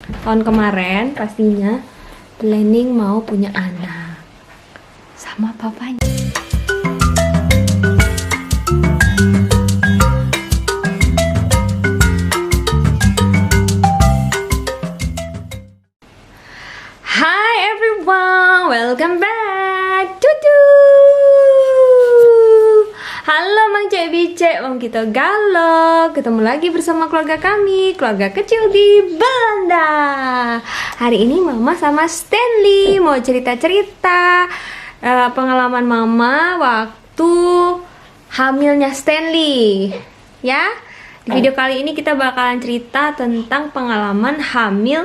tahun kemarin pastinya planning mau punya anak sama papanya. Hi everyone, welcome back. Tutu. Halo Mang Cek Bicek, Mang kita galau. Ketemu lagi bersama keluarga kami, keluarga kecil di Belanda. Hari ini Mama sama Stanley mau cerita-cerita pengalaman Mama waktu hamilnya Stanley. Ya, di video kali ini kita bakalan cerita tentang pengalaman hamil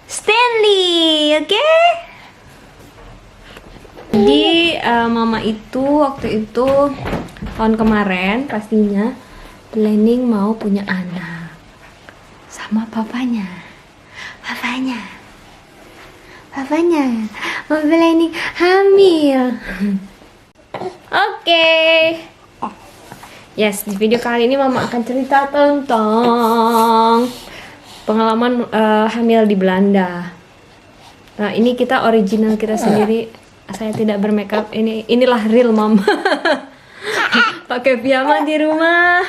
Stanley, oke? Jadi Mama itu waktu itu tahun kemarin pastinya planning mau punya anak sama papanya mau planning hamil. Oke. Yes, di video kali ini Mama akan cerita tentang pengalaman hamil di Belanda. Nah, ini kita original kita sendiri. Saya tidak bermakeup. Inilah real Mama. Pakai piyama di rumah.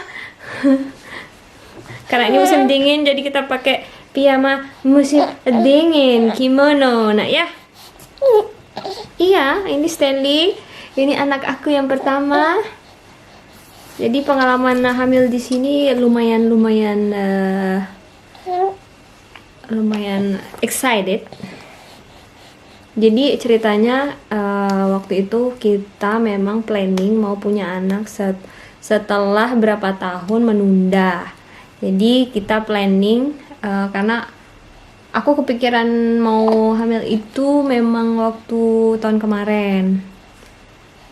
Karena ini musim dingin, jadi kita pakai piyama musim dingin, kimono. Nah, ya. Iya, ini Stanley. Ini anak aku yang pertama. Jadi pengalaman hamil di sini lumayan excited. Jadi ceritanya waktu itu kita memang planning mau punya anak setelah berapa tahun menunda. Jadi kita planning karena aku kepikiran mau hamil itu memang waktu tahun kemarin.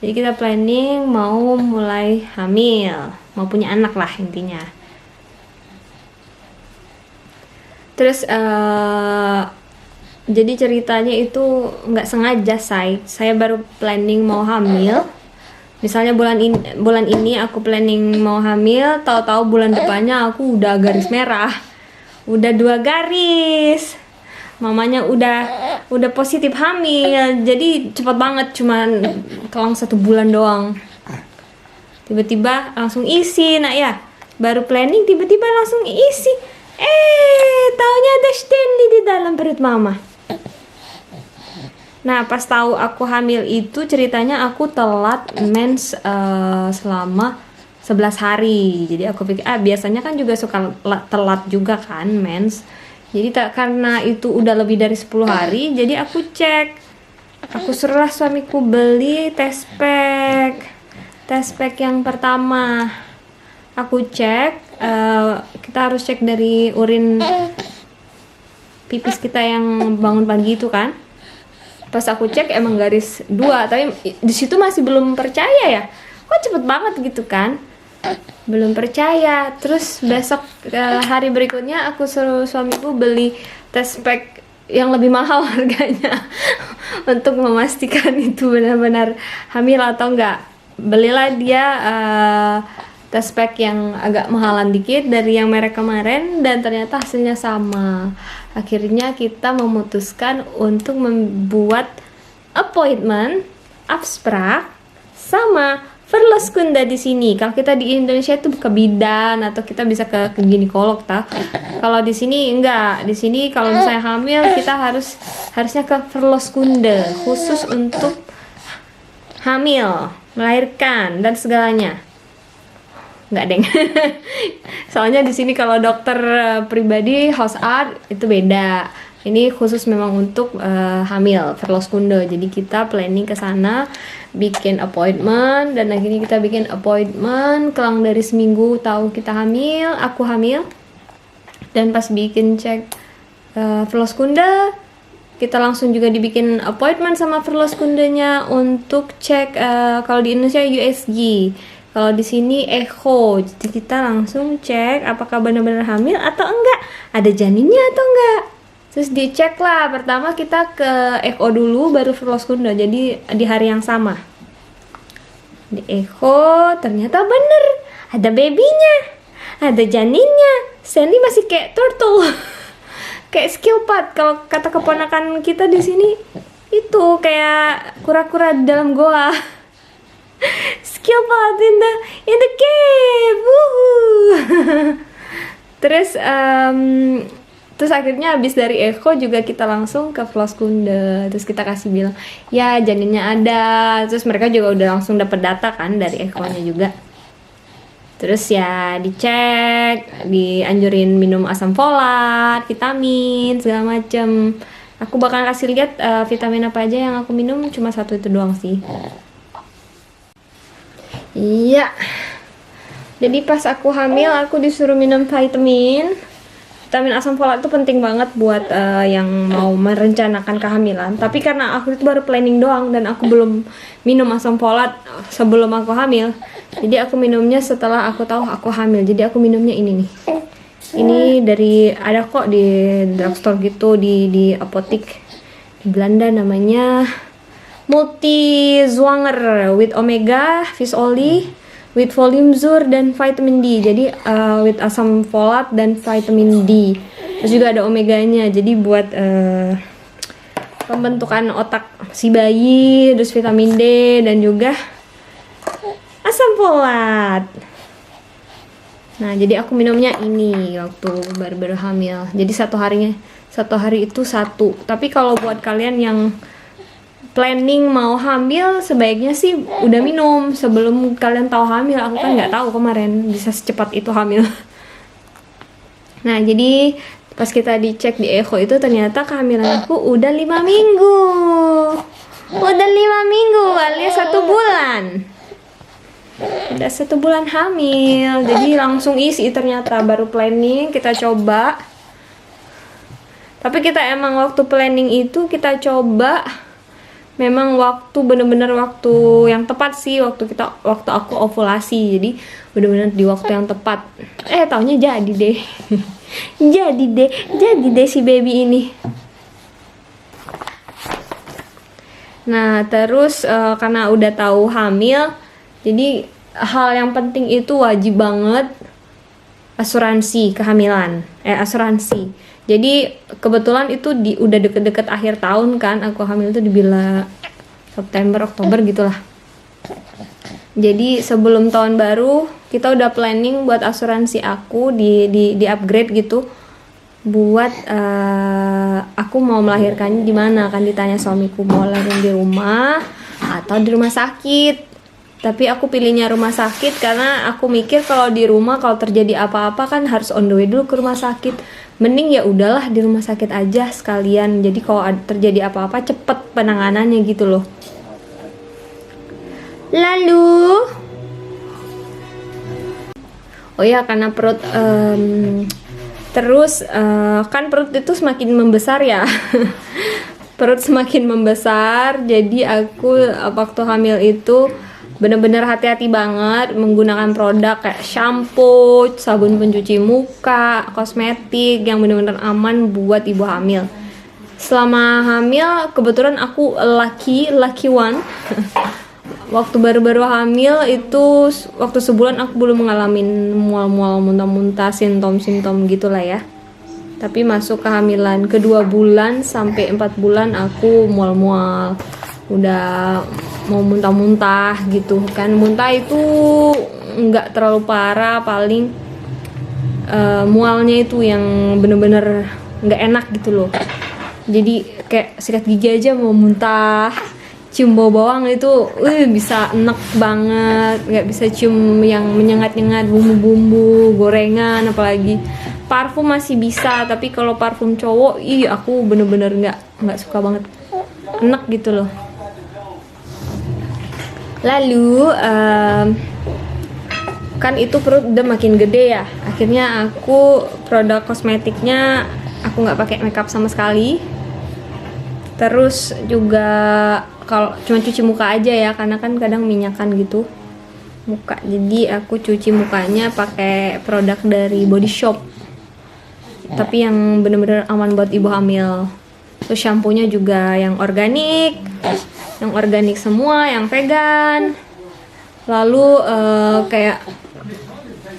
Jadi kita planning mau mulai hamil, mau punya anak lah intinya. Terus jadi ceritanya itu nggak sengaja saya baru planning mau hamil. Misalnya bulan ini aku planning mau hamil, tahu-tahu bulan depannya aku udah garis merah, udah 2 garis. Mamanya udah positif hamil, jadi cepet banget, cuman kelang 1 bulan doang. Tiba-tiba langsung isi, nak ya. Baru planning tiba-tiba langsung isi. Taunya ada Stanley di dalam perut Mama. Nah, pas tahu aku hamil itu ceritanya aku telat mens selama 11 hari. Jadi aku pikir biasanya kan juga suka telat juga kan mens. Jadi karena itu udah lebih dari 10 hari, jadi aku cek. Aku suruh suamiku beli test pack yang pertama. Aku cek, kita harus cek dari urin pipis kita yang bangun pagi itu kan. Pas aku cek emang garis 2, tapi di situ masih belum percaya ya. Kok cepet banget gitu kan? Belum percaya. Terus besok hari berikutnya aku suruh suamiku beli test pack yang lebih mahal harganya untuk memastikan itu benar-benar hamil atau enggak. Belilah dia test pack yang agak mahalan dikit dari yang merek kemarin dan ternyata hasilnya sama. Akhirnya kita memutuskan untuk membuat appointment abstrak sama verloskunde di sini. Kalau kita di Indonesia itu ke bidan atau kita bisa ke ginekolog ta. Kalau di sini enggak. Di sini kalau misalnya hamil kita harusnya ke verloskunde khusus untuk hamil, melahirkan dan segalanya. Nggak deng. Soalnya di sini kalau dokter pribadi house art itu beda. Ini khusus memang untuk hamil verloskunde. Jadi kita planning ke sana, bikin appointment dan akhirnya kita bikin appointment. Kelang dari seminggu tahu kita hamil, aku hamil. Dan pas bikin cek verloskunde, kita langsung juga dibikin appointment sama verloskundenya untuk cek kalau di Indonesia USG. Kalau di sini echo, jadi kita langsung cek apakah benar-benar hamil atau enggak, ada janinnya atau enggak. Terus dicek lah, pertama kita ke echo dulu, baru verloskunde. Jadi di hari yang sama. Di echo ternyata bener, ada babynya, ada janinnya. Stanley masih kayak turtle. kayak skill pad kalau kata keponakan kita di sini, itu kayak kura-kura di dalam goa. Skill pad in the cave. Terus terus akhirnya habis dari Eko juga kita langsung ke Floskunde. Terus kita kasih bilang, ya janinnya ada. Terus mereka juga udah langsung dapat data kan dari Eko-nya juga. Terus ya dicek, dianjurin minum asam folat, vitamin, segala macem. Aku bakal kasih lihat vitamin apa aja yang aku minum, cuma satu itu doang sih. Iya. Jadi pas aku hamil, aku disuruh minum vitamin. Vitamin asam folat itu penting banget buat yang mau merencanakan kehamilan. Tapi karena aku itu baru planning doang dan aku belum minum asam folat sebelum aku hamil, jadi aku minumnya setelah aku tahu aku hamil. Jadi aku minumnya ini nih. Ini dari, ada kok di drugstore gitu, di apotik di Belanda, namanya Multizwanger with omega fish oil, with volume zur dan vitamin D. Jadi with asam folat dan vitamin D. Terus juga ada omeganya. Jadi buat pembentukan otak si bayi, terus vitamin D dan juga asam folat. Nah, jadi aku minumnya ini waktu baru-baru hamil. Jadi satu hari itu satu. Tapi kalau buat kalian yang planning mau hamil, sebaiknya sih udah minum sebelum kalian tahu hamil. Aku kan nggak tahu kemarin bisa secepat itu hamil. Nah, jadi pas kita dicek di Echo itu ternyata kehamilan aku udah 5 minggu. Udah 5 minggu alias 1 bulan. Udah 1 bulan hamil. Jadi langsung isi ternyata, baru planning kita coba. Tapi kita emang waktu planning itu kita coba memang waktu bener-bener waktu yang tepat sih, waktu aku ovulasi. Jadi bener-bener di waktu yang tepat. Taunya jadi deh. jadi deh si baby ini. Nah, terus karena udah tahu hamil, jadi hal yang penting itu wajib banget asuransi kehamilan. Asuransi. Jadi kebetulan itu udah deket-deket akhir tahun kan, aku hamil itu di bila September, Oktober gitulah. Jadi sebelum tahun baru kita udah planning buat asuransi aku di upgrade gitu. Buat aku mau melahirkannya di mana, kan ditanya suamiku mau lahirin di rumah atau di rumah sakit. Tapi aku pilihnya rumah sakit karena aku mikir kalau di rumah kalau terjadi apa-apa kan harus on the way dulu ke rumah sakit. Mending ya udahlah di rumah sakit aja sekalian. Jadi kalau terjadi apa-apa cepet penanganannya gitu loh. Lalu oh ya, karena perut terus kan perut itu semakin membesar ya. Perut semakin membesar, jadi aku waktu hamil itu bener-bener hati-hati banget menggunakan produk kayak shampoo, sabun pencuci muka, kosmetik yang bener-bener aman buat ibu hamil. Selama hamil kebetulan aku lucky one. Waktu baru-baru hamil itu waktu sebulan aku belum mengalami mual-mual, muntah-muntah, simptom-simptom gitulah ya. Tapi masuk kehamilan kedua bulan sampai 4 bulan aku mual-mual, udah mau muntah-muntah gitu kan. Muntah itu nggak terlalu parah, paling mualnya itu yang bener-bener nggak enak gitu loh. Jadi kayak sikat gigi aja mau muntah, cium bau bawang itu bisa enek banget, nggak bisa cium yang menyengat-nyengat, bumbu-bumbu gorengan apalagi. Parfum masih bisa, tapi kalau parfum cowok aku bener-bener nggak suka banget, enek gitu loh. Lalu kan itu perut udah makin gede ya, akhirnya aku produk kosmetiknya aku nggak pakai makeup sama sekali. Terus juga kalau cuma cuci muka aja ya, karena kan kadang minyakan gitu muka. Jadi aku cuci mukanya pakai produk dari Body Shop, tapi yang bener-bener aman buat ibu hamil. Terus shampoo-nya juga yang organik semua, yang vegan. Lalu kayak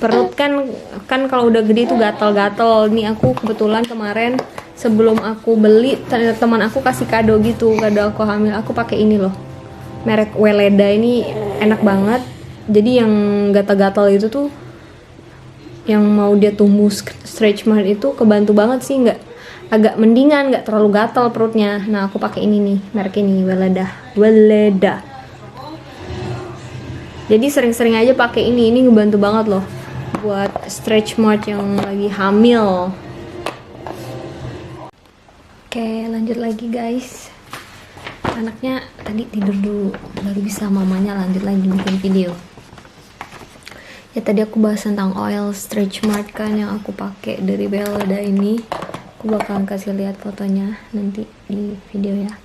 perut kan kalau udah gede itu gatal-gatal. Ini aku kebetulan kemarin sebelum aku beli teman aku kasih kado gitu, kado aku hamil. Aku pakai ini loh, merek Weleda. Ini enak banget. Jadi yang gatal-gatal itu tuh, yang mau dia tumbuh stretch mark itu kebantu banget sih, nggak, agak mendingan, nggak terlalu gatal perutnya. Nah aku pakai ini nih, merek ini Weleda. Jadi sering-sering aja pakai ini ngebantu banget loh buat stretch mark yang lagi hamil. Oke, lanjut lagi guys. Anaknya tadi tidur dulu, baru bisa mamanya lanjut lagi bikin video. Ya tadi aku bahas tentang oil stretch mark kan yang aku pakai dari Weleda ini. Aku bakalan kasih lihat fotonya nanti di video ya.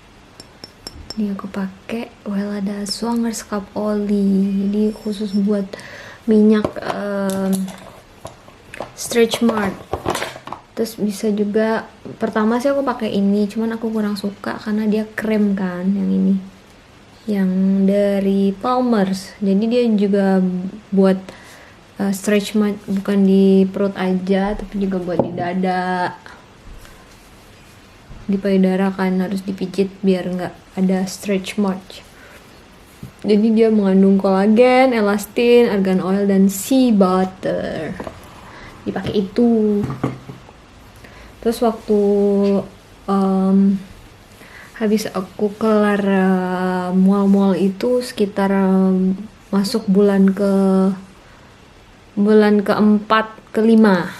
Ini aku pakai Weleda Zwangerschap Olie. Jadi khusus buat minyak stretch mark. Terus bisa juga, pertama sih aku pakai ini, cuman aku kurang suka karena dia krem kan, yang ini, yang dari Palmer's. Jadi dia juga buat stretch mark, bukan di perut aja, tapi juga buat di dada, di payudara kan, harus dipijit biar nggak ada stretch mark. Jadi dia mengandung kolagen, elastin, argan oil, dan sea butter. Dipakai itu. Terus waktu habis aku kelar mual-mual itu sekitar masuk bulan keempat, kelima,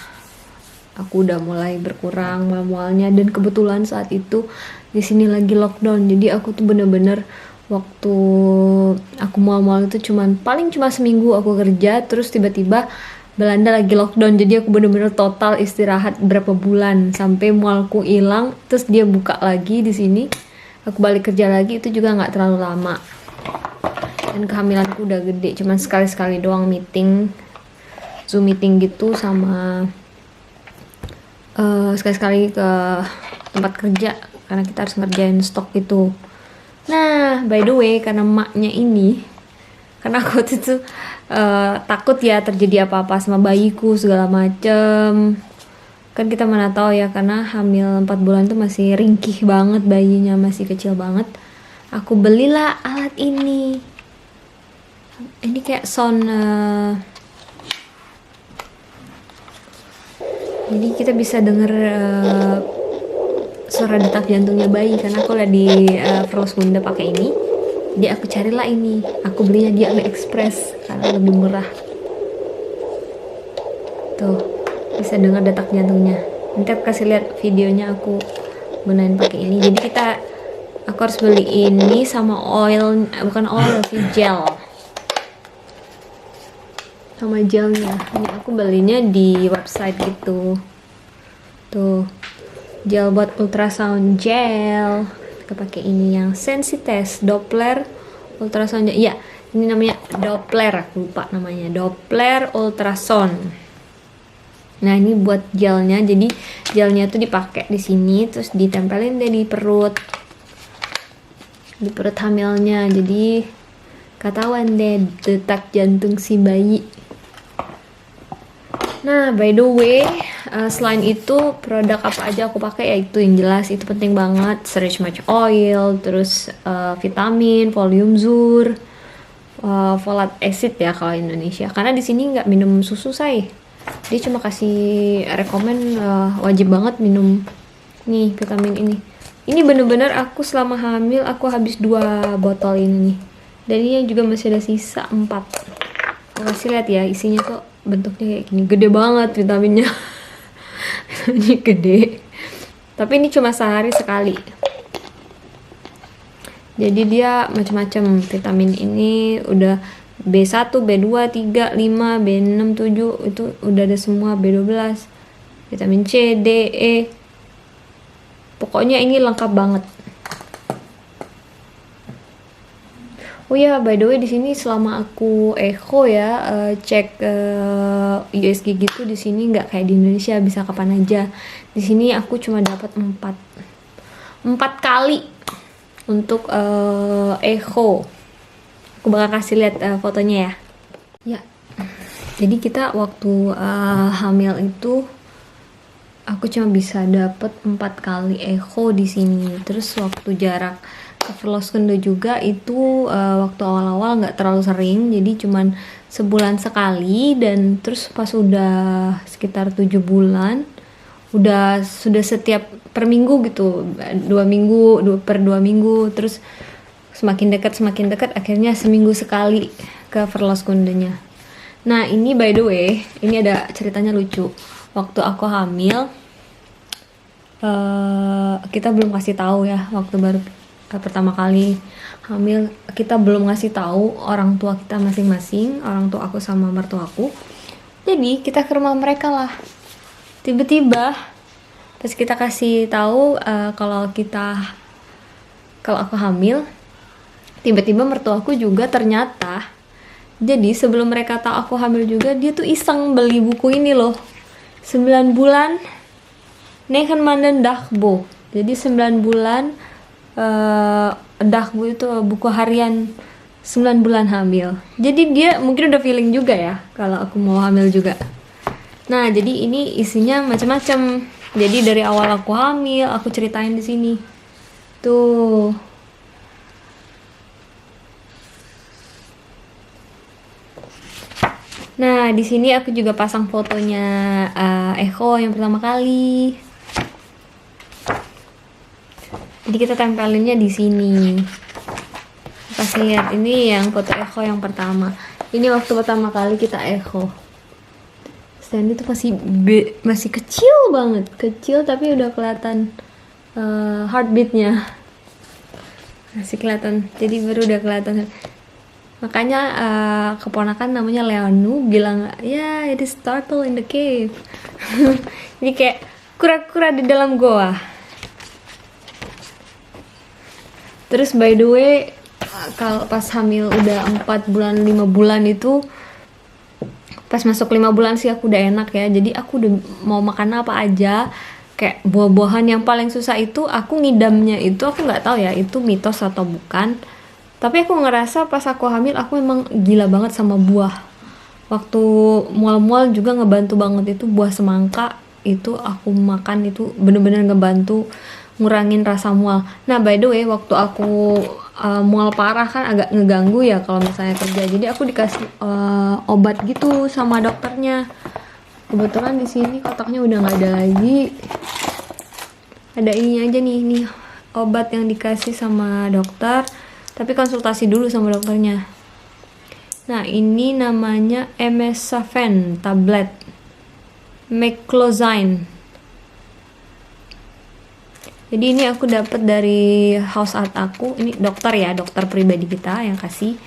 aku udah mulai berkurang mual-mualnya. Dan kebetulan saat itu di sini lagi lockdown, jadi aku tuh bener-bener waktu aku mual-mual itu paling cuma seminggu aku kerja, terus tiba-tiba Belanda lagi lockdown, jadi aku bener-bener total istirahat berapa bulan sampai mualku hilang. Terus dia buka lagi di sini, aku balik kerja lagi, itu juga nggak terlalu lama. Dan kehamilanku udah gede, cuman sekali-sekali doang meeting, Zoom meeting gitu, sama sekali-sekali ke tempat kerja karena kita harus ngerjain stok gitu. Nah, by the way, karena maknya ini, karena aku waktu itu takut ya terjadi apa-apa sama bayiku segala macem. Kan kita mana tahu ya, karena hamil 4 bulan tuh masih ringkih banget bayinya, masih kecil banget. Aku belilah alat ini. Ini kayak sound, jadi kita bisa denger suara detak jantungnya bayi. Karena aku lihat di Froosmunda pakai ini, jadi aku carilah ini. Aku belinya di AliExpress karena lebih murah. Tuh, bisa dengar detak jantungnya. Nanti aku kasih lihat videonya aku gunain pakai ini. Jadi aku harus beli ini sama oil, bukan oil sih, gel. Sama gelnya. Ini aku belinya di website gitu. Tuh, gel buat ultrasound gel. Kita pakai ini yang Sensitest Doppler ultrasound. Iya, ini namanya Doppler, aku lupa namanya, Doppler ultrasound. Nah, ini buat gelnya. Jadi gelnya tuh dipakai di sini, terus ditempelin deh di perut hamilnya. Jadi ketahuan deh detak jantung si bayi. Nah, by the way, selain itu produk apa aja aku pakai, yaitu yang jelas itu penting banget, stretch mark oil, terus vitamin, folium zur, folate acid ya kalau Indonesia. Karena di sini nggak minum susu saya, dia cuma kasih rekomen wajib banget minum nih vitamin ini. Ini bener-bener aku selama hamil aku habis 2 botol ini nih. Dan ini juga masih ada sisa 4. Aku kasih lihat ya, isinya tuh bentuknya kayak gini, gede banget vitaminnya. Ini gede, tapi ini cuma sehari sekali. Jadi dia macam-macam vitamin ini, udah B1, B2, 3, 5, B6, 7, itu udah ada semua, B12, vitamin C, D, E. Pokoknya ini lengkap banget. Oh ya, by the way, di sini selama aku echo ya, cek USG gitu, di sini nggak kayak di Indonesia bisa kapan aja. Di sini aku cuma dapat 4 kali untuk echo. Aku bakal kasih lihat fotonya ya. Ya, jadi kita waktu hamil itu aku cuma bisa dapet 4 kali echo di sini. Terus waktu jarak ke Verloskunde juga itu waktu awal-awal nggak terlalu sering, jadi cuman sebulan sekali. Dan terus pas udah sekitar 7 bulan sudah setiap per minggu gitu, 2 minggu, per 2 minggu. Terus semakin dekat akhirnya seminggu sekali ke Verloskundenya. Nah ini by the way, ini ada ceritanya lucu. Waktu aku hamil, kita belum kasih tahu ya, waktu baru pertama kali hamil kita belum ngasih tahu orang tua kita masing-masing, orang tua aku sama mertuaku. Jadi kita ke rumah mereka lah. Tiba-tiba pas kita kasih tahu kalau aku hamil, tiba-tiba mertuaku juga ternyata, jadi sebelum mereka tahu aku hamil juga, dia tuh iseng beli buku ini loh, 9 bulan Negen Manden Dagboek. Jadi 9 bulan Dagboek itu buku harian 9 bulan hamil. Jadi dia mungkin udah feeling juga ya kalau aku mau hamil juga. Nah, jadi ini isinya macam-macam. Jadi dari awal aku hamil, aku ceritain di sini. Tuh. Nah, di sini aku juga pasang fotonya Echo yang pertama kali. Jadi kita tempelinnya di sini. Kasih lihat, ini yang foto Echo yang pertama. Ini waktu pertama kali kita Echo. Stanley itu masih kecil banget, kecil tapi udah kelihatan heartbeatnya. Masih kelihatan, jadi baru udah kelihatan. Makanya keponakan namanya Leonu bilang, ya it is turtle in the cave. Jadi kayak kura-kura di dalam goa. Terus by the way, kalau pas hamil udah 4 bulan 5 bulan itu, pas masuk 5 bulan sih aku udah enak ya. Jadi aku udah mau makan apa aja. Kayak buah-buahan yang paling susah itu aku ngidamnya itu, aku nggak tahu ya itu mitos atau bukan. Tapi aku ngerasa pas aku hamil aku memang gila banget sama buah. Waktu mual-mual juga ngebantu banget itu buah semangka, itu aku makan itu bener-bener ngebantu ngurangin rasa mual. Nah by the way, waktu aku mual parah kan agak ngeganggu ya kalau misalnya kerja. Jadi aku dikasih obat gitu sama dokternya. Kebetulan di sini kotaknya udah nggak ada lagi. Ada ini aja nih obat yang dikasih sama dokter. Tapi konsultasi dulu sama dokternya. Nah ini namanya Emesafen tablet, Meclozine. Jadi ini aku dapat dari house art aku. Ini dokter ya, dokter pribadi kita yang kasih.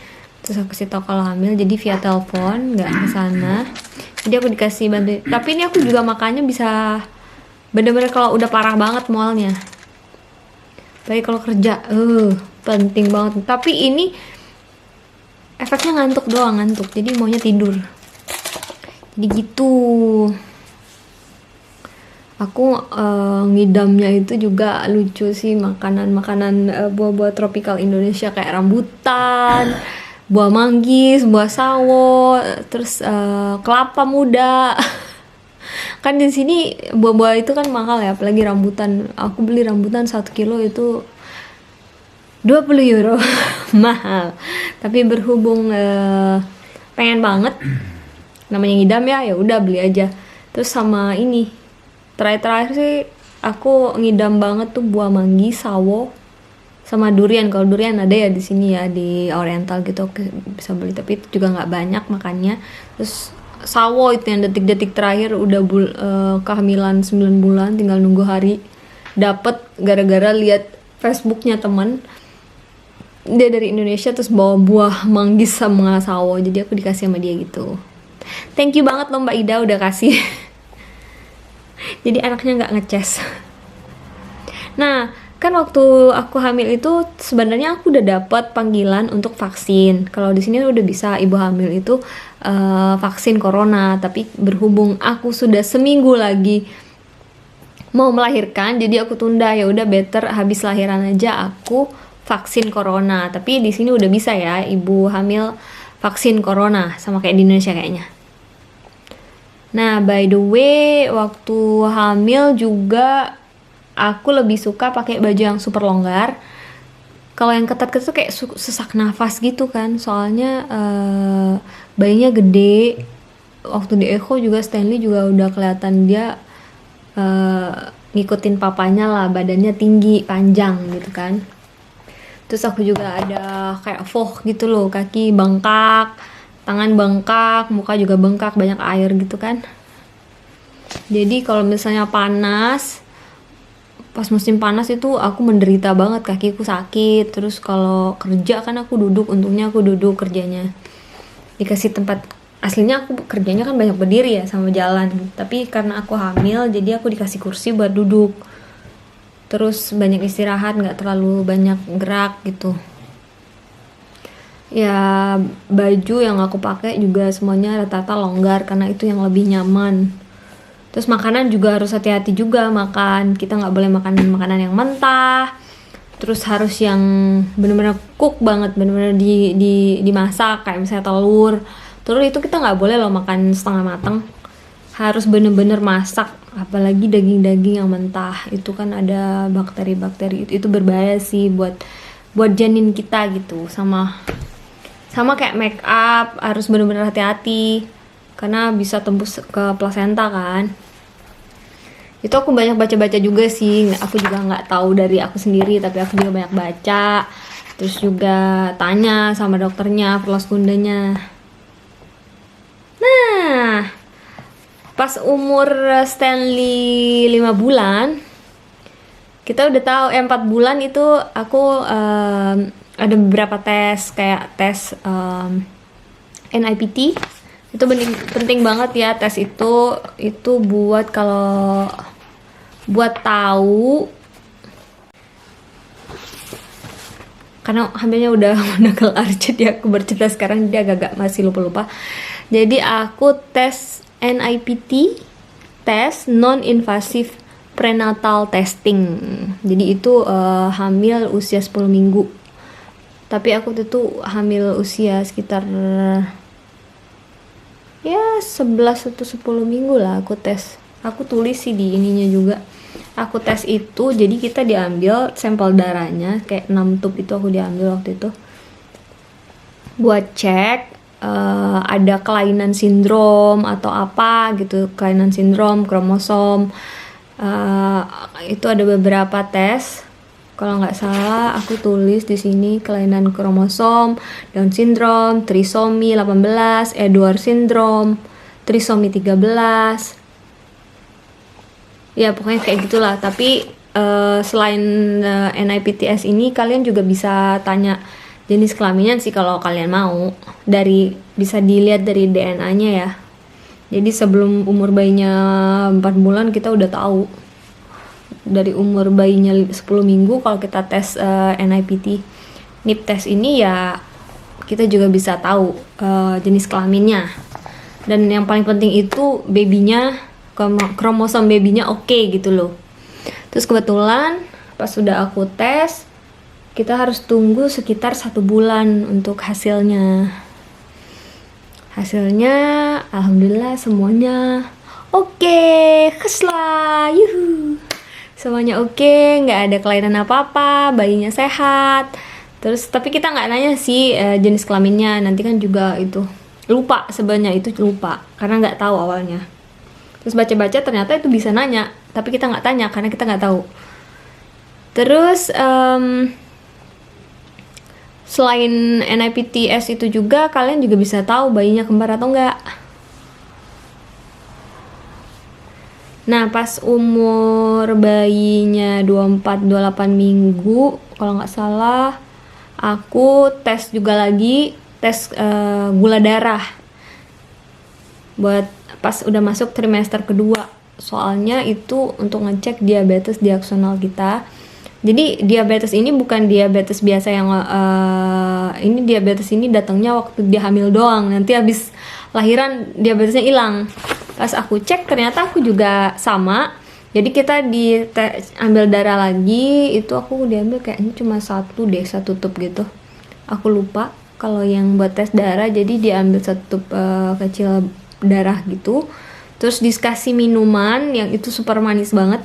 Terus aku kasih tau kalau hamil. Jadi via telepon, nggak ke sana. Jadi aku dikasih bantu. Tapi ini aku juga makannya bisa bener-bener kalau udah parah banget mualnya. Baik kalau kerja, penting banget. Tapi ini efeknya ngantuk doang, ngantuk. Jadi maunya tidur. Jadi gitu. Aku ngidamnya itu juga lucu sih, makanan-makanan buah-buah tropikal Indonesia kayak rambutan, buah manggis, buah sawo, terus kelapa muda. Kan di sini buah-buah itu kan mahal ya, apalagi rambutan. Aku beli rambutan 1 kilo itu 20 euro. Mahal. Tapi berhubung pengen banget, namanya ngidam ya udah beli aja. Terus sama ini terakhir sih aku ngidam banget tuh buah manggis, sawo, sama durian. Kalau durian ada ya di sini ya, di Oriental gitu aku bisa beli, tapi itu juga nggak banyak makannya. Terus sawo itu yang detik-detik terakhir udah kehamilan 9 bulan, tinggal nunggu hari dapet gara-gara lihat Facebooknya teman, dia dari Indonesia terus bawa buah manggis sama sawo, jadi aku dikasih sama dia gitu. Thank you banget loh Mbak Ida udah kasih. Jadi anaknya nggak ngeces. Nah kan waktu aku hamil itu sebenarnya aku udah dapat panggilan untuk vaksin. Kalau di sini udah bisa ibu hamil itu vaksin corona, tapi berhubung aku sudah seminggu lagi mau melahirkan, jadi aku tunda. Ya udah better habis lahiran aja aku vaksin corona. Tapi di sini udah bisa ya ibu hamil vaksin corona, sama kayak di Indonesia kayaknya. Nah, by the way, waktu hamil juga aku lebih suka pakai baju yang super longgar. Kalau yang ketat-ketat tuh kayak sesak nafas gitu kan, soalnya bayinya gede. Waktu di echo juga Stanley juga udah kelihatan dia ngikutin papanya lah, badannya tinggi, panjang gitu kan. Terus aku juga ada kayak fog gitu loh, kaki bengkak, tangan bengkak, muka juga bengkak, banyak air gitu kan. Jadi kalau misalnya panas, pas musim panas itu aku menderita banget, kakiku sakit. Terus kalau kerja kan aku duduk, untungnya aku duduk kerjanya. Dikasih tempat, aslinya aku kerjanya kan banyak berdiri ya sama jalan. Tapi karena aku hamil, jadi aku dikasih kursi buat duduk. Terus banyak istirahat, nggak terlalu banyak gerak gitu. Ya baju yang aku pakai juga semuanya rata-rata longgar karena itu yang lebih nyaman. Terus makanan juga harus hati-hati juga makan. Kita nggak boleh makan makanan yang mentah. Terus harus yang bener-bener cook banget, bener-bener dimasak kayak misalnya telur. Telur itu kita nggak boleh loh makan setengah matang. Harus bener-bener masak, apalagi daging-daging yang mentah. Itu kan ada bakteri-bakteri, itu berbahaya sih buat janin kita gitu. Sama kayak make up, harus bener-bener hati-hati karena bisa tembus ke plasenta kan. Itu aku banyak baca-baca juga sih, aku juga nggak tahu dari aku sendiri, tapi aku juga banyak baca. Terus juga tanya sama dokternya, perlaskundanya. Nah, pas umur Stanley 5 bulan, kita udah tahu 4 bulan itu aku ada beberapa tes, kayak tes NIPT. Itu penting banget ya tes itu buat buat tahu, karena hamilnya udah kelar, jadi aku bercerita sekarang dia agak masih lupa. Jadi aku tes NIPT, tes non-invasive prenatal testing. Jadi itu hamil usia 10 minggu. Tapi aku tuh hamil usia sekitar ya 11 atau 10 minggu lah aku tes. Aku tulis sih di ininya juga. Aku tes itu, jadi kita diambil sampel darahnya, kayak 6 tub itu aku diambil waktu itu. Buat cek ada kelainan sindrom atau apa gitu, kelainan sindrom, kromosom. Itu ada beberapa tes. Kalau nggak salah aku tulis di sini kelainan kromosom, Down syndrome, trisomi 18, Edwards syndrome, trisomi 13. Ya pokoknya kayak gitulah. Tapi selain NIPTS ini, kalian juga bisa tanya jenis kelaminnya sih kalau kalian mau. Bisa dilihat dari DNA-nya ya. Jadi sebelum umur bayinya 4 bulan kita udah tahu. Dari umur bayinya 10 minggu kalau kita tes NIPT NIP tes ini ya, kita juga bisa tahu jenis kelaminnya. Dan yang paling penting itu babynya, kromosom babynya oke gitu loh. Terus kebetulan pas sudah aku tes, kita harus tunggu sekitar 1 bulan untuk hasilnya. Alhamdulillah semuanya oke, khaslah, yuhu. Semuanya oke, nggak ada kelainan apa-apa, bayinya sehat. Terus tapi kita nggak nanya sih jenis kelaminnya, nanti kan juga itu lupa, sebenarnya itu lupa karena nggak tahu awalnya. Terus baca-baca ternyata itu bisa nanya, tapi kita nggak tanya karena kita nggak tahu. Terus selain NIPTS itu juga kalian juga bisa tahu bayinya kembar atau enggak. Nah pas umur bayinya 24-28 minggu kalau nggak salah, aku tes juga lagi, tes gula darah buat pas udah masuk trimester kedua. Soalnya itu untuk ngecek diabetes diaksional kita. Jadi diabetes ini bukan diabetes biasa yang ini diabetes ini datangnya waktu dia hamil doang. Nanti habis lahiran diabetesnya hilang. Pas aku cek ternyata aku juga sama. Jadi kita ambil darah lagi, itu aku diambil kayaknya cuma 1 tub gitu. Aku lupa kalau yang buat tes darah, jadi diambil 1 tub kecil darah gitu. Terus dikasih minuman yang itu super manis banget.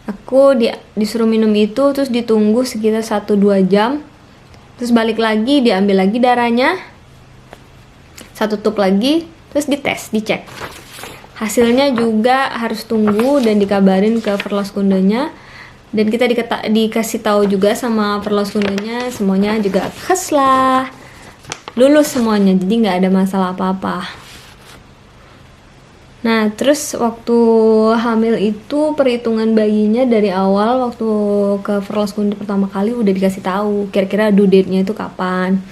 Aku disuruh minum itu, terus ditunggu sekitar 1-2 jam. Terus balik lagi, diambil lagi darahnya, 1 tutup lagi, terus dites, dicek. Hasilnya juga harus tunggu dan dikabarin ke Verloskundenya. Dan kita dikasih tahu juga sama Verloskundenya, semuanya juga lah, lulus semuanya, jadi nggak ada masalah apa-apa. Nah, terus waktu hamil itu perhitungan bayinya dari awal waktu ke Verloskunde pertama kali udah dikasih tahu kira-kira due date-nya itu kapan.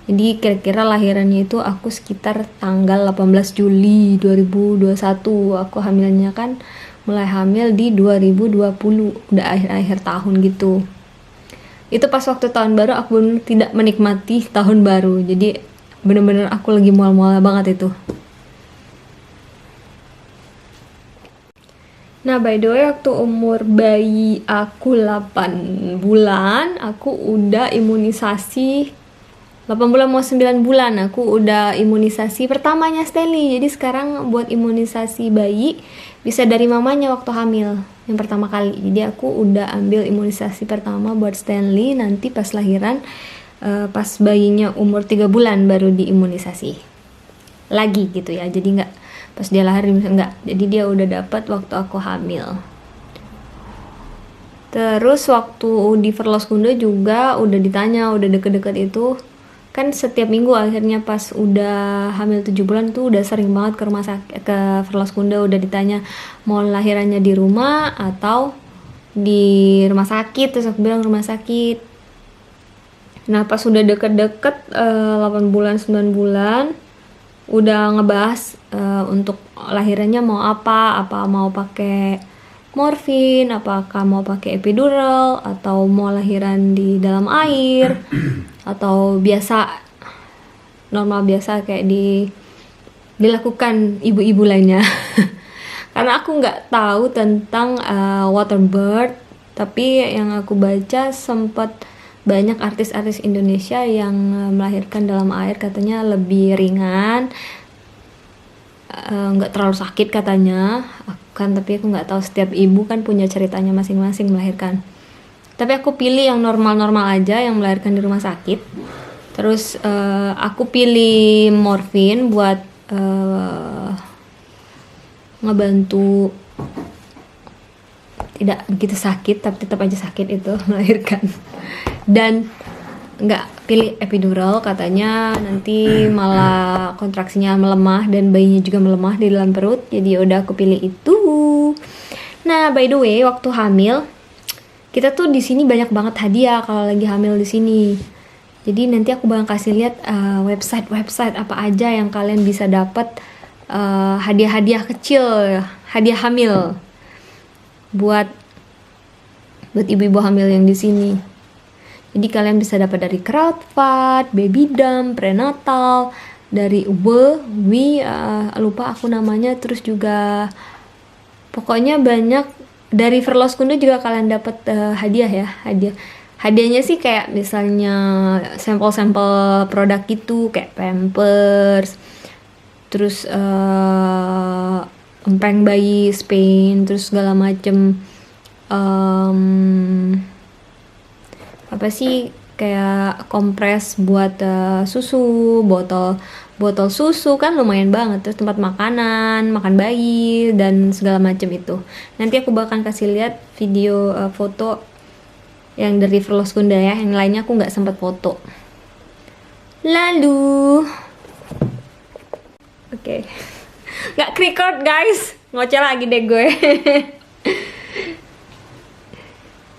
Jadi kira-kira lahirannya itu aku sekitar tanggal 18 Juli 2021. Aku hamilnya kan mulai hamil di 2020, udah akhir-akhir tahun gitu. Itu pas waktu tahun baru aku bener tidak menikmati tahun baru. Jadi bener-bener aku lagi mual-mual banget itu. Nah, by the way, waktu umur bayi aku 8 bulan, aku udah imunisasi 8 bulan mau 9 bulan, aku udah imunisasi pertamanya Stanley. Jadi sekarang buat imunisasi bayi bisa dari mamanya waktu hamil yang pertama kali. Jadi aku udah ambil imunisasi pertama buat Stanley, nanti pas lahiran pas bayinya umur 3 bulan baru diimunisasi lagi gitu ya. Jadi nggak pas dia lahir enggak, jadi dia udah dapat waktu aku hamil. Terus waktu di Verloskunde juga udah ditanya, udah deket-deket itu kan setiap minggu akhirnya pas udah hamil 7 bulan tuh udah sering banget ke rumah sakit, ke Verloskunde, udah ditanya mau lahirannya di rumah atau di rumah sakit. Terus aku bilang rumah sakit. Nah, pas udah deket-deket 8 bulan 9 bulan udah ngebahas untuk lahirannya mau apa mau pakai morfin, apakah mau pakai epidural, atau mau lahiran di dalam air, atau biasa normal biasa kayak dilakukan ibu-ibu lainnya. Karena aku nggak tahu tentang water birth, tapi yang aku baca sempat banyak artis-artis Indonesia yang melahirkan dalam air, katanya lebih ringan, nggak terlalu sakit katanya kan. Tapi aku nggak tahu, setiap ibu kan punya ceritanya masing-masing melahirkan. Tapi aku pilih yang normal-normal aja, yang melahirkan di rumah sakit. Terus aku pilih morfin buat ngebantu tidak begitu sakit, tapi tetap aja sakit itu melahirkan. Dan nggak pilih epidural, katanya nanti malah kontraksinya melemah dan bayinya juga melemah di dalam perut. Jadi udah aku pilih itu. Nah, by the way, waktu hamil kita tuh di sini banyak banget hadiah kalau lagi hamil di sini. Jadi nanti aku bakal kasih lihat website apa aja yang kalian bisa dapat hadiah-hadiah kecil, hadiah hamil buat ibu-ibu hamil yang di sini. Jadi kalian bisa dapat dari Kruidvat, Babydam, Prenatal, dari lupa aku namanya, terus juga pokoknya banyak. Dari Verloskunde juga kalian dapat hadiah ya, hadiahnya sih kayak misalnya sampel-sampel produk gitu, kayak Pampers, terus empeng bayi Spain, terus segala macem. Apa sih, kayak kompres buat susu, botol susu kan lumayan banget. Terus tempat makanan, makan bayi, dan segala macam itu. Nanti aku bakal kasih lihat video foto yang dari Verloskunde ya. Yang lainnya aku nggak sempat foto. Lalu oke. Nggak record guys, ngoceh lagi deh gue.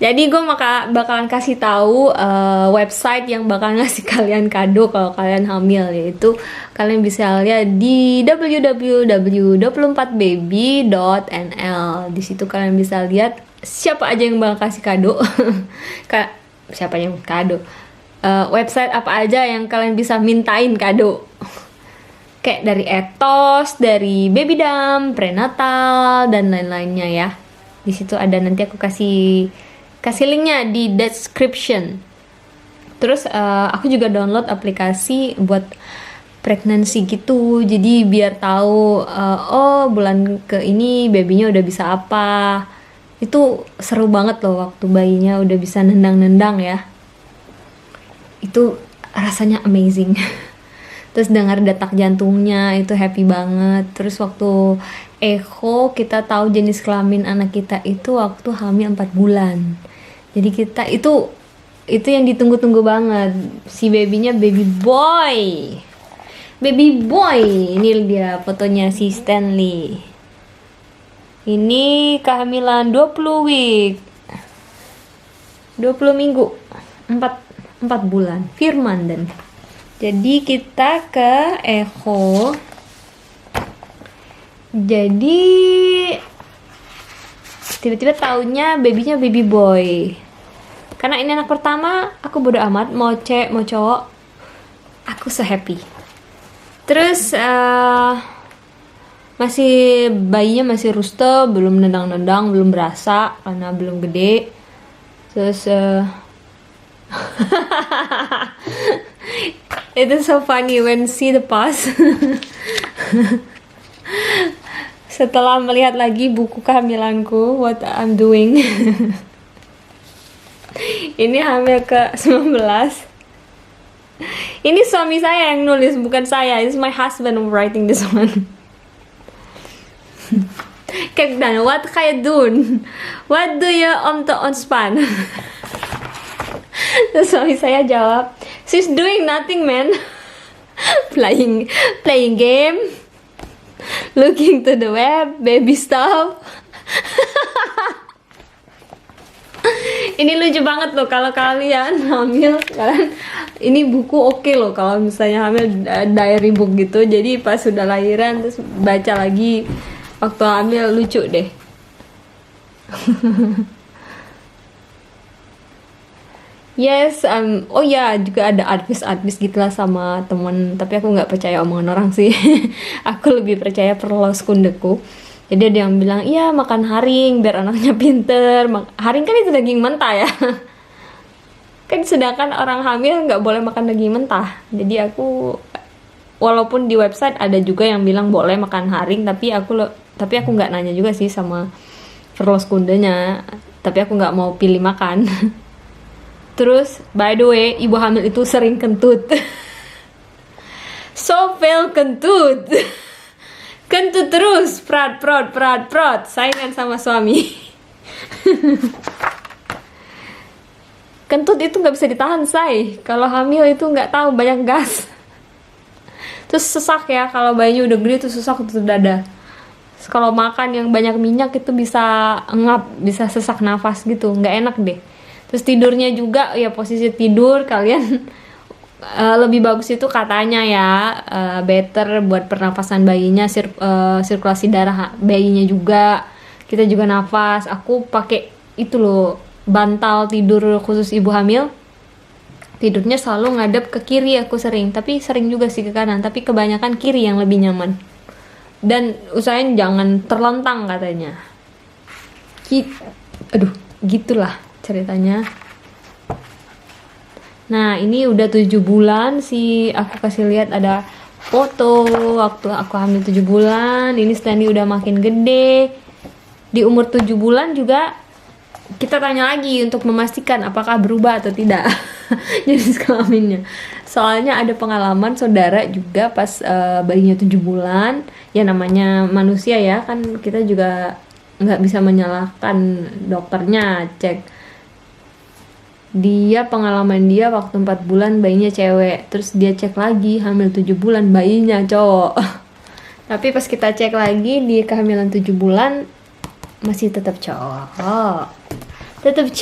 Jadi gue bakalan kasih tahu website yang bakal ngasih kalian kado kalau kalian hamil, yaitu kalian bisa lihat di www.24baby.nl. Di situ kalian bisa lihat siapa aja yang bakal kasih kado. Siapa yang kado? Website apa aja yang kalian bisa mintain kado. Kayak dari Etos, dari Babydam, Prenatal, dan lain-lainnya ya. Di situ ada, nanti aku kasih linknya di description. Terus aku juga download aplikasi buat pregnancy gitu, jadi biar tahu oh bulan ke ini babynya udah bisa apa. Itu seru banget loh waktu bayinya udah bisa nendang-nendang ya, itu rasanya amazing. Terus dengar detak jantungnya itu happy banget. Terus waktu echo kita tahu jenis kelamin anak kita itu waktu hamil 4 bulan. Jadi kita itu yang ditunggu-tunggu banget, si babynya baby boy. Baby boy, ini dia fotonya si Stanley. Ini kehamilan 20 week. 20 minggu. 4 bulan. Firman dan. Jadi kita ke echo. Jadi tiba-tiba taunya babynya baby boy. Karena ini anak pertama, aku bodo amat mau cewek mau cowok. Aku so happy. Terus masih bayinya masih ruste, belum nendang-nendang, belum berasa karena belum gede. Terus itu so funny when see the past. Setelah melihat lagi buku kehamilanku, what I'm doing. Ini hamil ke 19. Ini suami saya yang nulis, bukan saya. It's my husband who writing this one. Kijk dan, wat ga je doen? What do you om te ontspan? Terus suami saya jawab, she's doing nothing man. playing game, looking to the web, baby stuff. Ini lucu banget loh kalau kalian hamil sekarang. Ini buku oke loh kalau misalnya hamil, diary book gitu. Jadi pas sudah lahiran terus baca lagi waktu hamil, lucu deh. Yes, oh ya juga ada advice gitulah sama temen. Tapi aku nggak percaya omongan orang sih. Aku lebih percaya perlos kundeku. Jadi ada yang bilang, iya makan haring biar anaknya pinter. Haring kan itu daging mentah ya. Kan sedangkan orang hamil nggak boleh makan daging mentah. Jadi aku, walaupun di website ada juga yang bilang boleh makan haring, tapi aku nggak nanya juga sih sama perlos kundenya. Tapi aku nggak mau pilih makan. Terus, by the way, ibu hamil itu sering kentut. So fail kentut. Kentut terus, prot, saingan sama suami. Kentut itu nggak bisa ditahan, say. Kalau hamil itu nggak tahu, banyak gas. Terus sesak ya, kalau bayinya udah gede tuh sesak tutup dada. Terus kalau makan yang banyak minyak itu bisa ngap, bisa sesak nafas gitu, nggak enak deh. Terus tidurnya juga, ya posisi tidur kalian lebih bagus itu katanya ya, better buat pernafasan bayinya, sirkulasi darah bayinya juga, kita juga nafas. Aku pakai itu loh, bantal tidur khusus ibu hamil. Tidurnya selalu ngadep ke kiri, aku sering juga sih ke kanan, tapi kebanyakan kiri yang lebih nyaman. Dan usahain jangan terlentang katanya. Aduh, gitulah ceritanya. Nah, ini udah 7 bulan sih. Aku kasih lihat ada foto waktu aku hamil 7 bulan. Ini Stanley udah makin gede. Di umur 7 bulan juga kita tanya lagi untuk memastikan apakah berubah atau tidak jenis kelaminnya. Soalnya ada pengalaman saudara juga pas bayinya 7 bulan. Ya namanya manusia ya, kan kita juga nggak bisa menyalahkan dokternya. Cek dia, pengalaman dia waktu 4 bulan bayinya cewek, terus dia cek lagi hamil 7 bulan bayinya cowok. Tapi pas kita cek lagi di kehamilan 7 bulan masih tetap cowok. Terus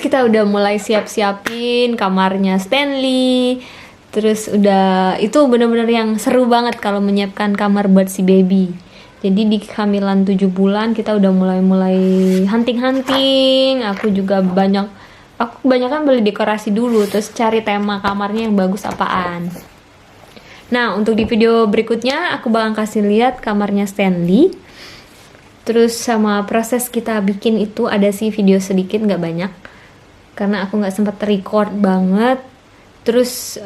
kita udah mulai siapin kamarnya Stanley. Terus udah, itu bener-bener yang seru banget kalau menyiapkan kamar buat si baby. Jadi di kehamilan 7 bulan kita udah mulai hunting. Aku kebanyakan beli dekorasi dulu, terus cari tema kamarnya yang bagus apaan. Nah, untuk di video berikutnya aku bakal kasih lihat kamarnya Stanley. Terus sama proses kita bikin itu ada sih video sedikit, nggak banyak. Karena aku nggak sempat record banget. terus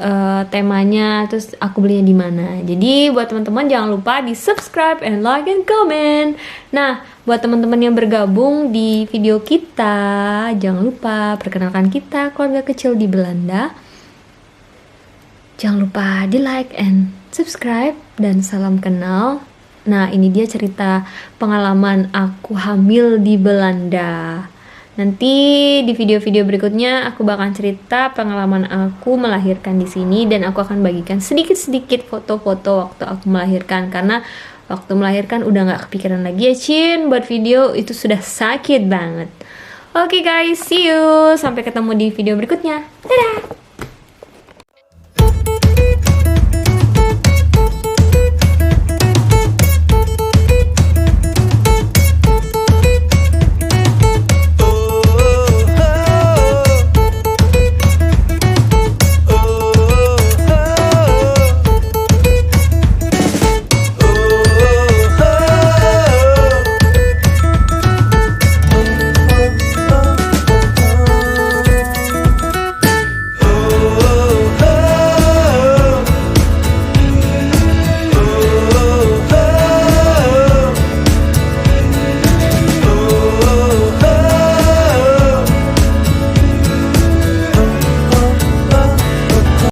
temanya, terus aku belinya di mana. Jadi buat teman-teman jangan lupa di subscribe and like and comment. Nah, buat teman-teman yang bergabung di video kita, jangan lupa perkenalkan kita keluarga kecil di Belanda. Jangan lupa di like and subscribe dan salam kenal. Nah, ini dia cerita pengalaman aku hamil di Belanda. Nanti di video-video berikutnya aku bakal cerita pengalaman aku melahirkan di sini, dan aku akan bagikan sedikit-sedikit foto-foto waktu aku melahirkan, karena waktu melahirkan udah nggak kepikiran lagi ya Cin buat video, itu sudah sakit banget. Oke guys, see you, sampai ketemu di video berikutnya. Dadah.